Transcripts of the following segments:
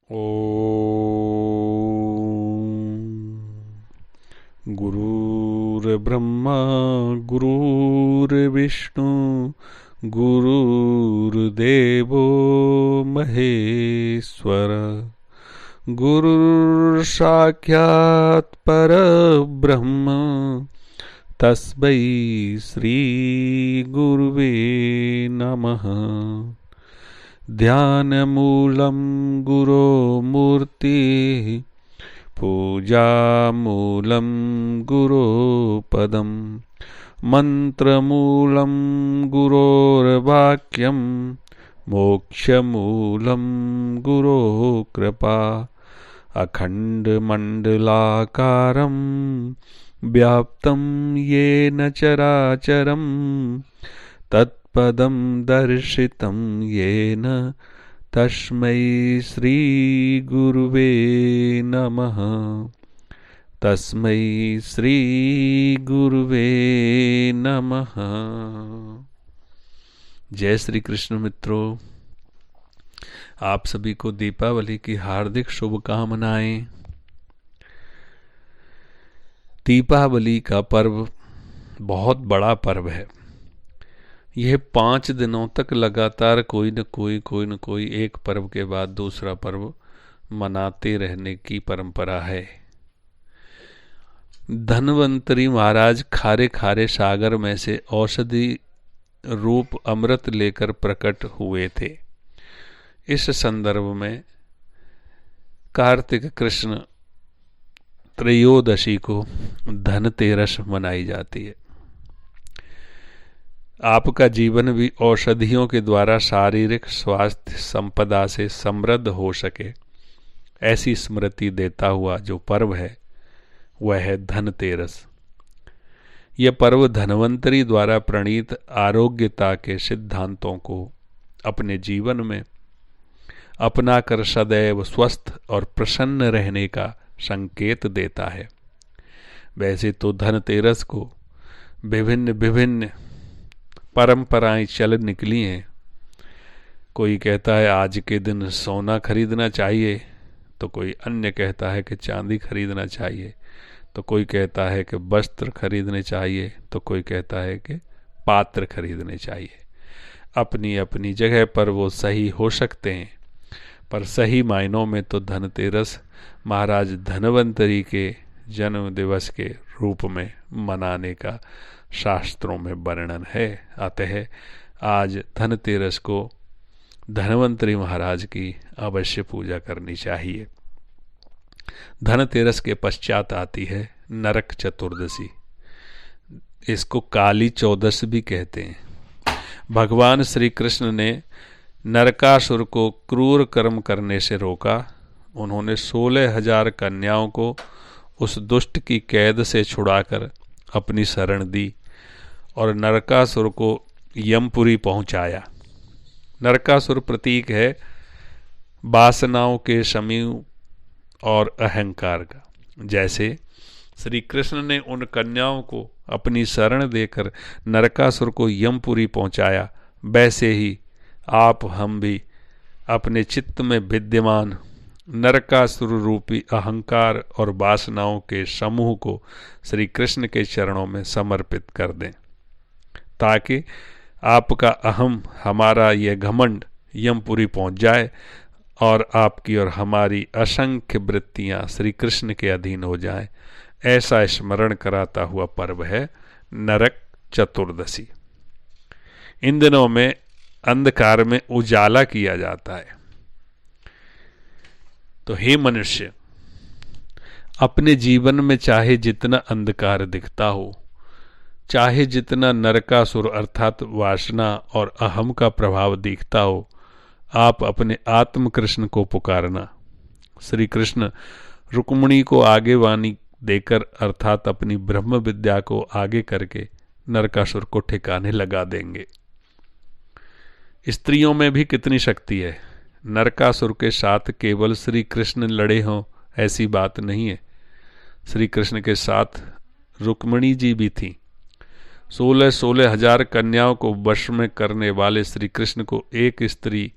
ॐ गुरुर्ब्रह्मा गुरुर्विष्णु गुरुर्देवो महेश्वर गुरुर्साक्षात् परब्रह्म तस्मै श्री गुरुवे नमः। ध्यानमूलं गुरो मूर्ति पूजामूलं गुरो पदं मंत्रमूलं गुरोर्वाक्यं मोक्षमूलं गुरो कृपा। अखण्डमण्डलाकारं व्याप्तं येन चराचरं तत्पदं दर्शितं येन तस्मै श्री गुरुवे नमः। तस्मै श्री गुरुवे नमः। जय श्री कृष्ण मित्रों, आप सभी को दीपावली की हार्दिक शुभकामनाएं। दीपावली का पर्व बहुत बड़ा पर्व है। यह 5 दिनों तक लगातार कोई न कोई एक पर्व के बाद दूसरा पर्व मनाते रहने की परंपरा है। धन्वंतरी महाराज खारे खारे सागर में से औषधि रूप अमृत लेकर प्रकट हुए थे। इस संदर्भ में कार्तिक कृष्ण त्रयोदशी को धनतेरस मनाई जाती है। आपका जीवन भी औषधियों के द्वारा शारीरिक स्वास्थ्य संपदा से समृद्ध हो सके, ऐसी स्मृति देता हुआ जो पर्व है वह है धनतेरस। यह पर्व धन्वंतरी द्वारा प्रणीत आरोग्यता के सिद्धांतों को अपने जीवन में अपनाकर सदैव स्वस्थ और प्रसन्न रहने का संकेत देता है। वैसे तो धनतेरस को विभिन्न परंपराएं चल निकली हैं। कोई कहता है आज के दिन सोना खरीदना चाहिए, तो कोई अन्य कहता है कि चांदी खरीदना चाहिए, तो कोई कहता है कि वस्त्र खरीदने चाहिए, तो कोई कहता है कि पात्र खरीदने चाहिए। अपनी अपनी जगह पर वो सही हो सकते हैं, पर सही मायनों में तो धनतेरस महाराज धन्वंतरी के जन्म दिवस के रूप में मनाने का शास्त्रों में वर्णन है। अतः आज धनतेरस को धन्वंतरी महाराज की अवश्य पूजा करनी चाहिए। धनतेरस के पश्चात आती है नरक चतुर्दशी। इसको काली चौदस भी कहते हैं। भगवान श्री कृष्ण ने नरकासुर को क्रूर कर्म करने से रोका। उन्होंने 16,000 कन्याओं को उस दुष्ट की कैद से छुड़ाकर अपनी शरण दी और नरकासुर को यमपुरी पहुंचाया। नरकासुर प्रतीक है वासनाओं के समूह और अहंकार का। जैसे श्री कृष्ण ने उन कन्याओं को अपनी शरण देकर नरकासुर को यमपुरी पहुंचाया, वैसे ही आप हम भी अपने चित्त में विद्यमान नरकासुर रूपी अहंकार और वासनाओं के समूह को श्री कृष्ण के चरणों में समर्पित कर दें, ताकि आपका अहम, हमारा यह घमंड यमपुरी पहुंच जाए और आपकी और हमारी असंख्य वृत्तियां श्री कृष्ण के अधीन हो जाएं। ऐसा स्मरण कराता हुआ पर्व है नरक चतुर्दशी। इन दिनों में अंधकार में उजाला किया जाता है। तो हे मनुष्य, अपने जीवन में चाहे जितना अंधकार दिखता हो, चाहे जितना नरकासुर अर्थात वासना और अहम का प्रभाव दिखता हो, आप अपने आत्म कृष्ण को पुकारना। श्री कृष्ण रुक्मिणी को आगे वाणी देकर अर्थात अपनी ब्रह्म विद्या को आगे करके नरकासुर को ठिकाने लगा देंगे। स्त्रियों में भी कितनी शक्ति है। नरकासुर के साथ केवल श्री कृष्ण लड़े हों ऐसी बात नहीं है। श्री कृष्ण के साथ रुक्मिणी जी भी थी। 16,000 कन्याओं को वश में करने वाले श्री कृष्ण को एक स्त्री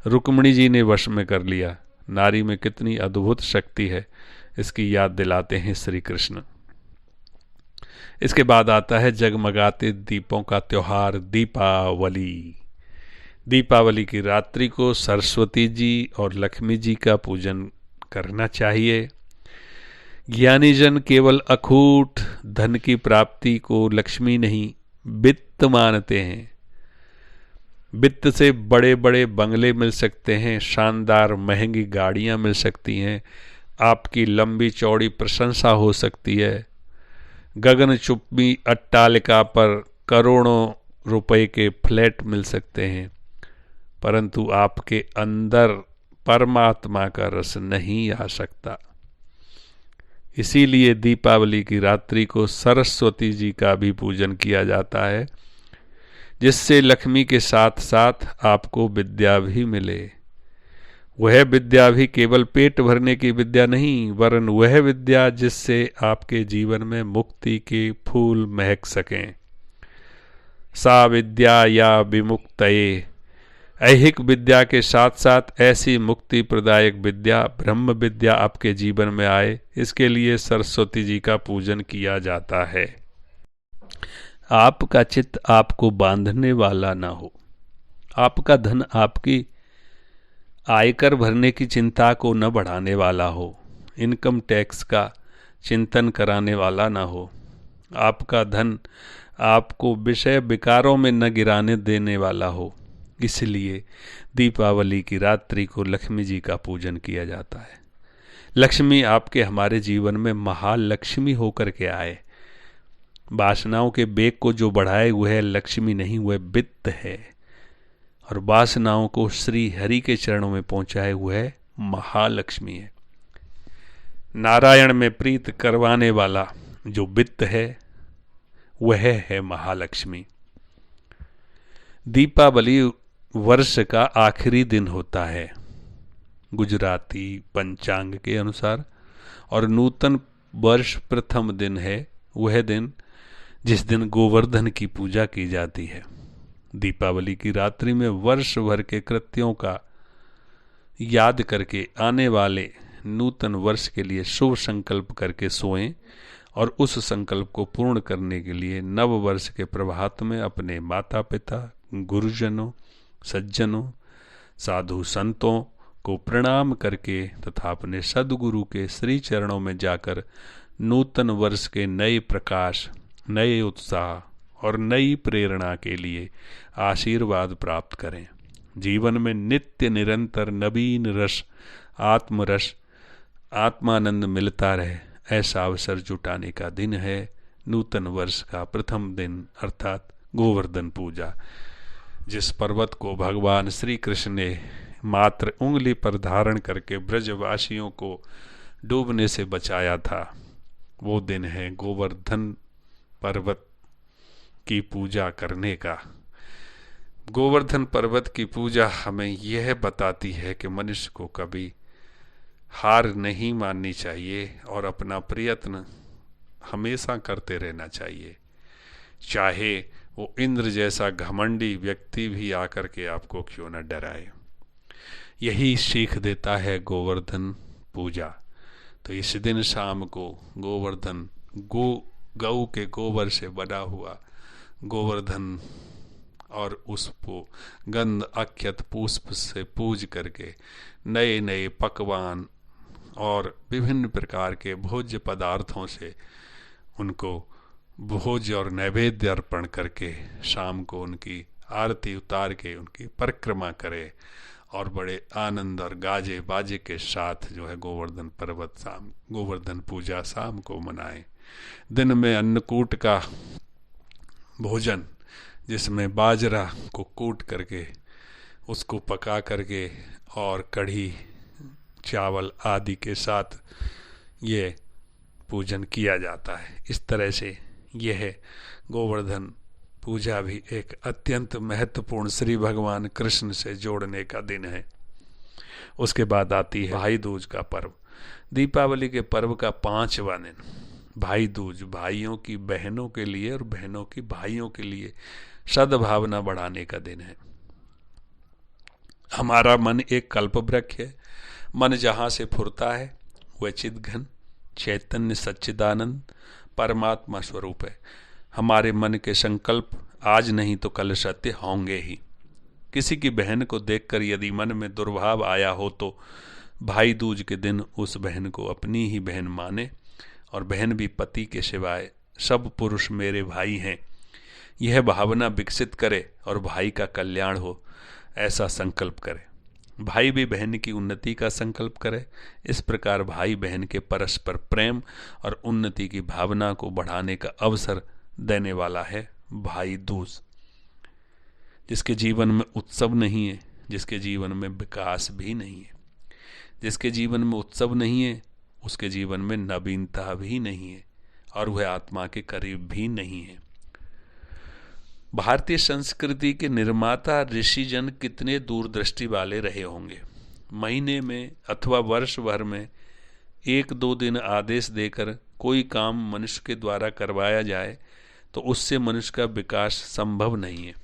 रुक्मिणी जी ने वश में कर लिया। नारी में कितनी अद्भुत शक्ति है, इसकी याद दिलाते हैं श्री कृष्ण। इसके बाद आता है जगमगाते दीपों का त्योहार दीपावली। दीपावली की रात्रि को सरस्वती जी और लक्ष्मी जी का पूजन करना चाहिए। ज्ञानी जन केवल अखूट धन की प्राप्ति को लक्ष्मी नहीं वित्त मानते हैं। वित्त से बड़े बड़े बंगले मिल सकते हैं, शानदार महंगी गाड़ियां मिल सकती हैं, आपकी लंबी चौड़ी प्रशंसा हो सकती है, गगनचुंबी अट्टालिका पर करोड़ों रुपए के फ्लैट मिल सकते हैं, परंतु आपके अंदर परमात्मा का रस नहीं आ सकता। इसीलिए दीपावली की रात्रि को सरस्वती जी का भी पूजन किया जाता है, जिससे लक्ष्मी के साथ साथ आपको विद्या भी मिले। वह विद्या भी केवल पेट भरने की विद्या नहीं, वरन वह विद्या जिससे आपके जीवन में मुक्ति के फूल महक सकें। सा विद्या या विमुक्तये, ऐहिक विद्या के साथ साथ ऐसी मुक्ति प्रदायक विद्या ब्रह्म विद्या आपके जीवन में आए, इसके लिए सरस्वती जी का पूजन किया जाता है। आपका चित्त आपको बांधने वाला ना हो, आपका धन आपकी आयकर भरने की चिंता को न बढ़ाने वाला हो, इनकम टैक्स का चिंतन कराने वाला ना हो, आपका धन आपको विषय विकारों में न गिराने देने वाला हो। इसलिए दीपावली की रात्रि को लक्ष्मी जी का पूजन किया जाता है। लक्ष्मी आपके हमारे जीवन में महालक्ष्मी होकर के आए। वासनाओं के बेग को जो बढ़ाए वह लक्ष्मी नहीं, वह वित्त है, और वासनाओं को श्री हरि के चरणों में पहुंचाए वह महालक्ष्मी है। नारायण में प्रीत करवाने वाला जो वित्त है वह है महालक्ष्मी। दीपावली वर्ष का आखिरी दिन होता है गुजराती पंचांग के अनुसार, और नूतन वर्ष प्रथम दिन है वह दिन जिस दिन गोवर्धन की पूजा की जाती है। दीपावली की रात्रि में वर्ष भर के कृत्यों का याद करके आने वाले नूतन वर्ष के लिए शुभ संकल्प करके सोएं, और उस संकल्प को पूर्ण करने के लिए नव वर्ष के प्रभात में अपने माता पिता, गुरुजनों, सज्जनों, साधु संतों को प्रणाम करके तथा अपने सद्गुरु के श्री चरणों में जाकर नूतन वर्ष के नए प्रकाश, नए उत्साह और नई प्रेरणा के लिए आशीर्वाद प्राप्त करें। जीवन में नित्य निरंतर नवीन रस, आत्मरस, आत्मानंद मिलता रहे, ऐसा अवसर जुटाने का दिन है नूतन वर्ष का प्रथम दिन, अर्थात गोवर्धन पूजा। जिस पर्वत को भगवान श्री कृष्ण ने मात्र उंगली पर धारण करके ब्रजवासियों को डूबने से बचाया था, वो दिन है गोवर्धन पर्वत की पूजा करने का। गोवर्धन पर्वत की पूजा हमें यह बताती है कि मनुष्य को कभी हार नहीं माननी चाहिए और अपना प्रयत्न हमेशा करते रहना चाहिए, चाहे वो इंद्र जैसा घमंडी व्यक्ति भी आकर के आपको क्यों न डराए। यही सीख देता है गोवर्धन पूजा। तो इस दिन शाम को गोवर्धन, गौ के गोबर से बना हुआ गोवर्धन और उसको गंध अक्षत पुष्प से पूज करके नए नए पकवान और विभिन्न प्रकार के भोज्य पदार्थों से उनको भोज और नैवेद्य अर्पण करके शाम को उनकी आरती उतार के उनकी परिक्रमा करे और बड़े आनंद और गाजे बाजे के साथ जो है गोवर्धन पर्वत गोवर्धन पूजा शाम को मनाएं। दिन में अन्नकूट का भोजन, जिसमें बाजरा को कूट करके उसको पका करके और कढ़ी चावल आदि के साथ ये पूजन किया जाता है। इस तरह से यह गोवर्धन पूजा भी एक अत्यंत महत्वपूर्ण श्री भगवान कृष्ण से जोड़ने का दिन है। उसके बाद आती है भाई दूज का पर्व। दीपावली के पर्व का 5वां दिन भाई दूज, भाइयों की बहनों के लिए और बहनों की भाइयों के लिए सद्भावना बढ़ाने का दिन है। हमारा मन एक कल्प वृक्ष है, मन जहाँ से फुरता है वह चिद्घन चैतन्य सच्चिदानंद परमात्मा स्वरूप है। हमारे मन के संकल्प आज नहीं तो कल सत्य होंगे ही। किसी की बहन को देखकर यदि मन में दुर्भाव आया हो तो भाई दूज के दिन उस बहन को अपनी ही बहन माने और बहन भी पति के सिवाय सब पुरुष मेरे भाई हैं, यह भावना विकसित करे और भाई का कल्याण हो ऐसा संकल्प करे। भाई भी बहन की उन्नति का संकल्प करे। इस प्रकार भाई बहन के परस्पर प्रेम और उन्नति की भावना को बढ़ाने का अवसर देने वाला है भाई दूज। जिसके जीवन में उत्सव नहीं है, जिसके जीवन में विकास भी नहीं है, जिसके जीवन में उत्सव नहीं है उसके जीवन में नवीनता भी नहीं है और वह आत्मा के करीब भी नहीं है। भारतीय संस्कृति के निर्माता ऋषिजन कितने दूरदृष्टि वाले रहे होंगे। महीने में अथवा वर्ष भर में 1-2 दिन आदेश देकर कोई काम मनुष्य के द्वारा करवाया जाए तो उससे मनुष्य का विकास संभव नहीं है।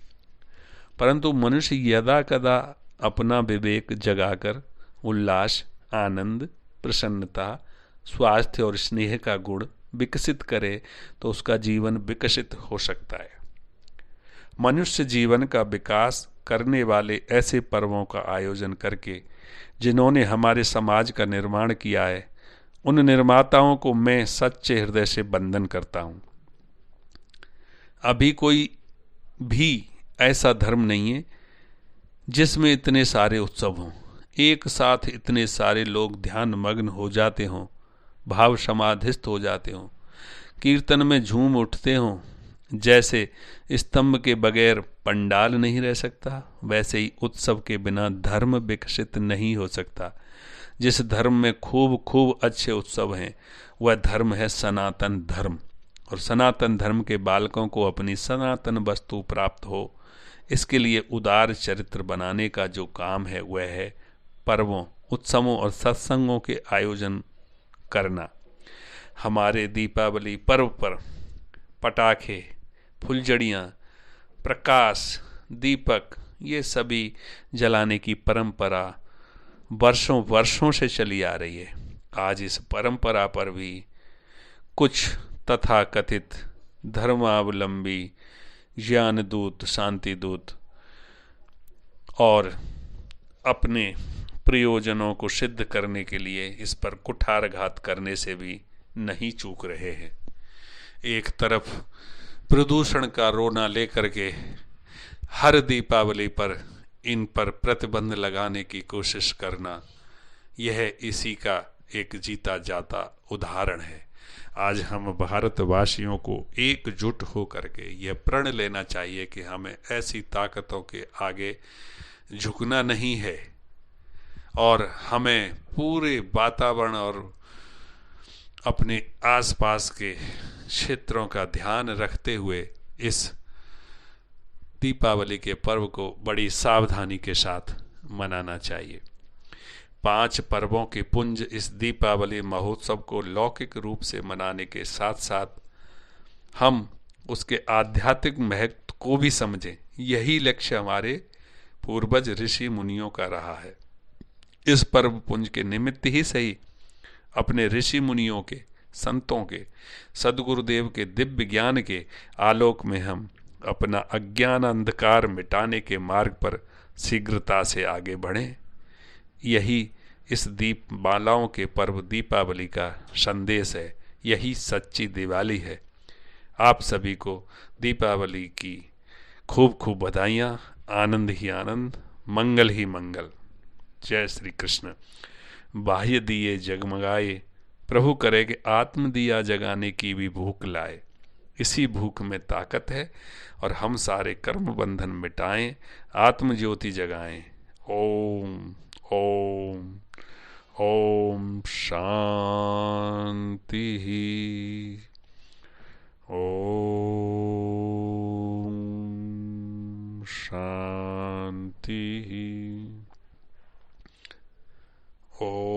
परंतु मनुष्य यदा कदा अपना विवेक जगाकर उल्लास, आनंद, प्रसन्नता, स्वास्थ्य और स्नेह का गुण विकसित करे तो उसका जीवन विकसित हो सकता है। मनुष्य जीवन का विकास करने वाले ऐसे पर्वों का आयोजन करके जिन्होंने हमारे समाज का निर्माण किया है, उन निर्माताओं को मैं सच्चे हृदय से वंदन करता हूँ। अभी कोई भी ऐसा धर्म नहीं है जिसमें इतने सारे उत्सव हों, एक साथ इतने सारे लोग ध्यान मग्न हो जाते हों, भाव समाधिस्थ हो जाते हों, कीर्तन में झूम उठते हों। जैसे स्तंभ के बगैर पंडाल नहीं रह सकता, वैसे ही उत्सव के बिना धर्म विकसित नहीं हो सकता। जिस धर्म में खूब खूब अच्छे उत्सव हैं वह धर्म है सनातन धर्म, और सनातन धर्म के बालकों को अपनी सनातन वस्तु प्राप्त हो, इसके लिए उदार चरित्र बनाने का जो काम है वह है पर्वों, उत्सवों और सत्संगों के आयोजन करना। हमारे दीपावली पर्व पर पटाखे, फुलझड़ियाँ, प्रकाश, दीपक ये सभी जलाने की परंपरा वर्षों वर्षों से चली आ रही है। आज इस परंपरा पर भी कुछ तथाकथित धर्मावलंबी ज्ञान दूत, शांति दूत और अपने प्रयोजनों को सिद्ध करने के लिए इस पर कुठारघात करने से भी नहीं चूक रहे हैं। एक तरफ प्रदूषण का रोना लेकर के हर दीपावली पर इन पर प्रतिबंध लगाने की कोशिश करना, यह इसी का एक जीता जाता उदाहरण है। आज हम भारतवासियों को एकजुट हो करके यह प्रण लेना चाहिए कि हमें ऐसी ताकतों के आगे झुकना नहीं है और हमें पूरे वातावरण और अपने आसपास के क्षेत्रों का ध्यान रखते हुए इस दीपावली के पर्व को बड़ी सावधानी के साथ मनाना चाहिए। 5 पर्वों के पुंज इस दीपावली महोत्सव को लौकिक रूप से मनाने के साथ साथ हम उसके आध्यात्मिक महत्व को भी समझें, यही लक्ष्य हमारे पूर्वज ऋषि मुनियों का रहा है। इस पर्व पुंज के निमित्त ही सही अपने ऋषि मुनियों के, संतों के, सद्गुरुदेव के दिव्य ज्ञान के आलोक में हम अपना अज्ञान अंधकार मिटाने के मार्ग पर शीघ्रता से आगे बढ़ें। यही इस दीप मालाओं के पर्व दीपावली का संदेश है, यही सच्ची दिवाली है। आप सभी को दीपावली की खूब खूब बधाइयाँ, आनंद ही आनंद, मंगल ही मंगल। जय श्री कृष्ण। बाह्य दिए जगमगाए, प्रभु करे कि आत्म दिया जगाने की भी भूख लाए। इसी भूख में ताकत है और हम सारे कर्म बंधन मिटाएं, आत्म ज्योति जगाएं। ओम ओम ओम शांति। ओम शांति। ओम